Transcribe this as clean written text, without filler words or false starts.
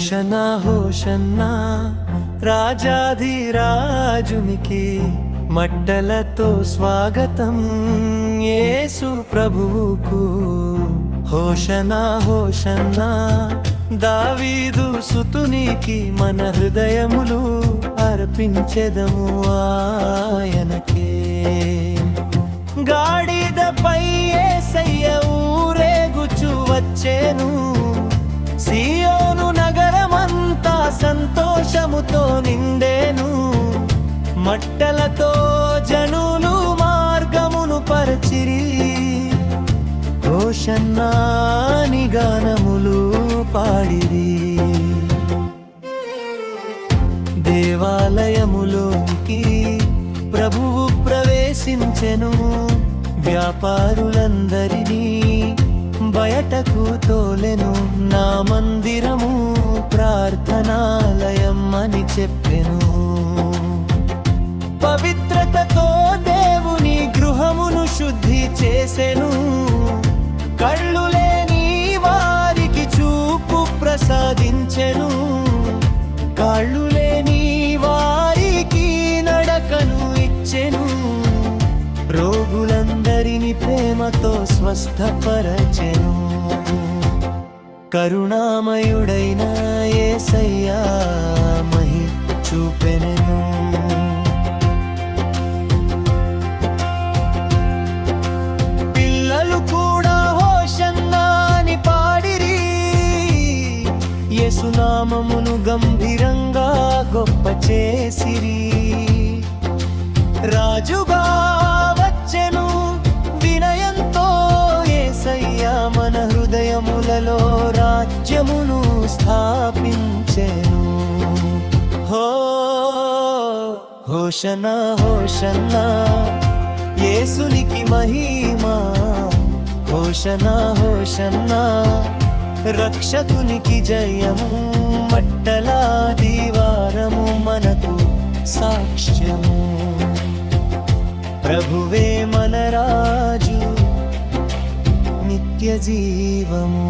హోషన్నా హోషన్నా రాజాధిరాజునికి మట్టలతో స్వాగతం యేసు ప్రభువుకు. హోషన్నా హోషన్నా దావీదు సుతునికి మన హృదయములు అర్పించెదము ఆయనకే. గాడిదపై యేసయ్య ఊరేగుచు వచ్చెను, సియోను నగరమంతా సంతోషముతో నిండెను. మట్టలతో జనులు మార్గమును పరచిరి, హోషన్నా అని గానములు పాడిరి. దేవాలయములోనికి ప్రభువు ప్రవేశించెను, వ్యాపారులందరినీ బయటకు తోలెను. నా మందిరము ప్రార్థనాలయం అని చెప్పెను. పవిత్రతతో దేవుని గృహమును శుద్ధి చేసెను. కళ్ళు లేని వారికి చూపు ప్రసాదించెను, కాళ్ళు లేని వారికి నడకను ఇచ్చెను. రోగులందరిని ప్రేమతో స్వస్థపరచెను. కరుణామయుడైన యేసయ్యా మహిమ చూపెనెను. పిల్లలు కూడా హోషన్నా అని పాడిరి, యేసునామమును గంభీరంగా గొప్ప చేసిరి. రాజుగా వచ్చెను వినయంతో యేసయ్యా మన హృదయములలో రాజ్యమును స్థాపించెను. హోషన్నా హోషన్నా యేసునికి మహిమా. హోషన్నా హోషన్నా రక్షకునికి జయము. మట్టలా దీవారము మనకు సాక్ష్యము. ప్రభువే మన రాజు, నిత్య జీవము.